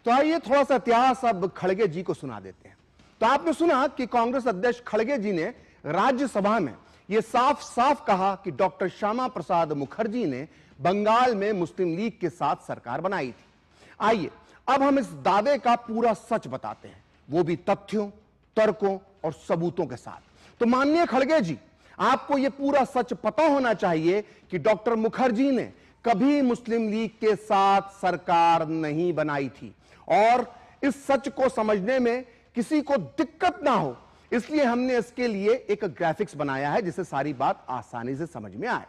तो आइए थोड़ा सा इतिहास अब खड़गे जी को सुना देते हैं। तो आपने सुना कि कांग्रेस अध्यक्ष खड़गे जी ने राज्यसभा में यह साफ साफ कहा कि डॉक्टर श्यामा प्रसाद मुखर्जी ने बंगाल में मुस्लिम लीग के साथ सरकार बनाई थी। आइए अब हम इस दावे का पूरा सच बताते हैं, वो भी तथ्यों, तर्कों और सबूतों के साथ। तो माननीय खड़गे जी, आपको यह पूरा सच पता होना चाहिए कि डॉक्टर मुखर्जी ने कभी मुस्लिम लीग के साथ सरकार नहीं बनाई थी, और इस सच को समझने में किसी को दिक्कत ना हो इसलिए हमने इसके लिए एक ग्राफिक्स बनाया है जिससे सारी बात आसानी से समझ में आए,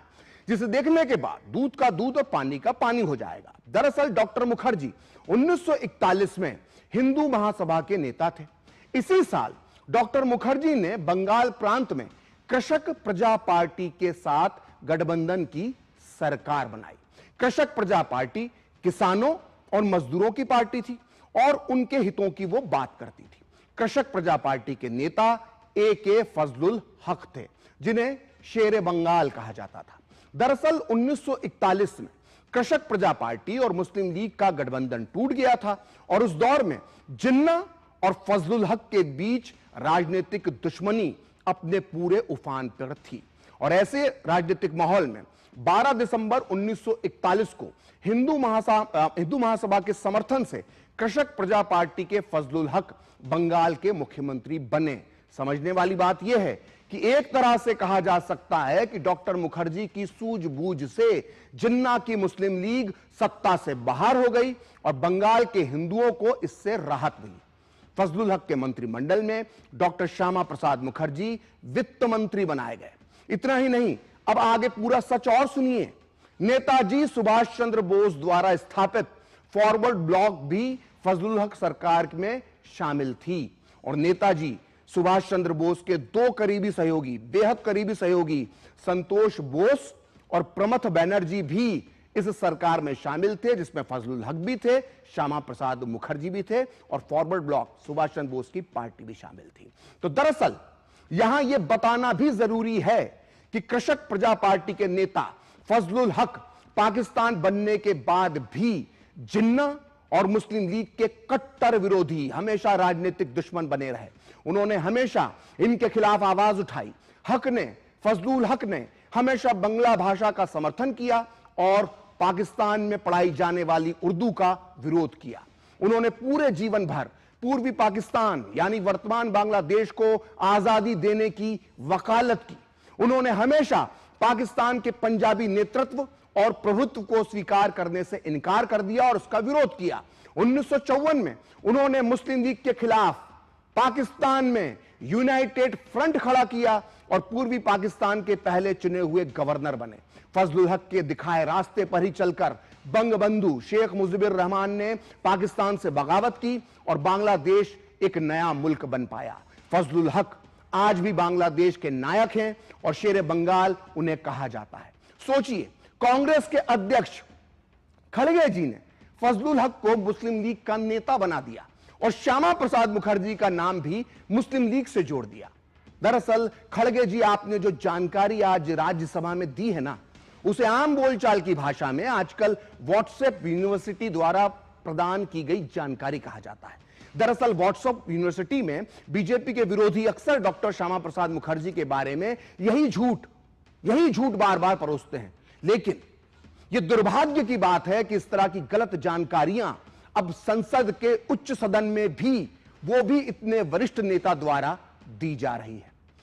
जिसे देखने के बाद दूध का दूध और पानी का पानी हो जाएगा। दरअसल डॉक्टर मुखर्जी 1941 में हिंदू महासभा के नेता थे। इसी साल डॉक्टर मुखर्जी ने बंगाल प्रांत में कृषक प्रजा पार्टी के साथ गठबंधन की सरकार बनाई। कृषक प्रजा पार्टी किसानों और मजदूरों की पार्टी थी और उनके हितों की वो बात करती थी। कृषक प्रजा पार्टी के नेता ए.के. फजलुल हक थे, जिन्हें शेरे बंगाल कहा जाता था। दरअसल 1941 में कृषक प्रजा पार्टी और मुस्लिम लीग का गठबंधन टूट गया था और उस दौर में जिन्ना और फजलुल हक के बीच राजनीतिक दुश्मनी अपने उफान पर थी। और ऐसे राजनीतिक माहौल में 12 दिसंबर 1941 को हिंदू महासभा के समर्थन से कृषक प्रजा पार्टी के फजलुल हक बंगाल के मुख्यमंत्री बने। समझने वाली बात यह है कि एक तरह से कहा जा सकता है कि डॉक्टर मुखर्जी की सूझबूझ से जिन्ना की मुस्लिम लीग सत्ता से बाहर हो गई और बंगाल के हिंदुओं को इससे राहत मिली। फजलुल हक के मंत्रिमंडल में डॉक्टर श्यामा प्रसाद मुखर्जी वित्त मंत्री बनाए गए। इतना ही नहीं, अब आगे पूरा सच और सुनिए। नेताजी सुभाष चंद्र बोस द्वारा स्थापित फॉरवर्ड ब्लॉक भी फजलुल हक सरकार में शामिल थी और नेताजी सुभाष चंद्र बोस के दो करीबी सहयोगी, बेहद करीबी सहयोगी संतोष बोस और प्रमथ बनर्जी भी इस सरकार में शामिल थे, जिसमें फजलुल हक भी थे, श्यामा प्रसाद मुखर्जी भी थे और फॉरवर्ड ब्लॉक सुभाष चंद्र बोस की पार्टी भी शामिल थी। तो दरअसल यहां यह बताना भी जरूरी है कि कृषक प्रजा पार्टी के नेता फजलुल हक पाकिस्तान बनने के बाद भी जिन्ना और मुस्लिम लीग के कट्टर विरोधी, हमेशा राजनीतिक दुश्मन बने रहे। उन्होंने हमेशा इनके खिलाफ आवाज उठाई। फजलुल हक ने हमेशा बंगला भाषा का समर्थन किया और पाकिस्तान में पढ़ाई जाने वाली उर्दू का विरोध किया। उन्होंने पूरे जीवन भर पूर्वी पाकिस्तान यानी वर्तमान बांग्लादेश को आजादी देने की वकालत की। उन्होंने हमेशा पाकिस्तान के पंजाबी नेतृत्व और प्रभुत्व को स्वीकार करने से इनकार कर दिया और उसका विरोध किया। 1954 में उन्होंने मुस्लिम लीग के खिलाफ पाकिस्तान में यूनाइटेड फ्रंट खड़ा किया और पूर्वी पाकिस्तान के पहले चुने हुए गवर्नर बने। फजलुल हक के दिखाए रास्ते पर ही चलकर बंगबंधु शेख मुजीबुर रहमान ने पाकिस्तान से बगावत की और बांग्लादेश एक नया मुल्क बन पाया। फजलुल हक आज भी बांग्लादेश के नायक हैं और शेरे बंगाल उन्हें कहा जाता है। सोचिए, कांग्रेस के अध्यक्ष खड़गे जी ने फजलुल हक को मुस्लिम लीग का नेता बना दिया और श्यामा प्रसाद मुखर्जी का नाम भी मुस्लिम लीग से जोड़ दिया। दरअसल खड़गे जी, आपने जो जानकारी आज राज्यसभा में दी है ना, उसे आम बोलचाल की भाषा में आजकल व्हाट्सएप यूनिवर्सिटी द्वारा प्रदान की गई जानकारी कहा जाता है। दरअसल व्हाट्सएप यूनिवर्सिटी में बीजेपी के विरोधी अक्सर डॉक्टर श्यामा प्रसाद मुखर्जी के बारे में यही झूठ बार बार परोसते हैं। लेकिन यह दुर्भाग्य की बात है कि इस तरह की गलत जानकारियां अब संसद के उच्च सदन में भी, वो भी इतने वरिष्ठ नेता द्वारा दी जा रही है।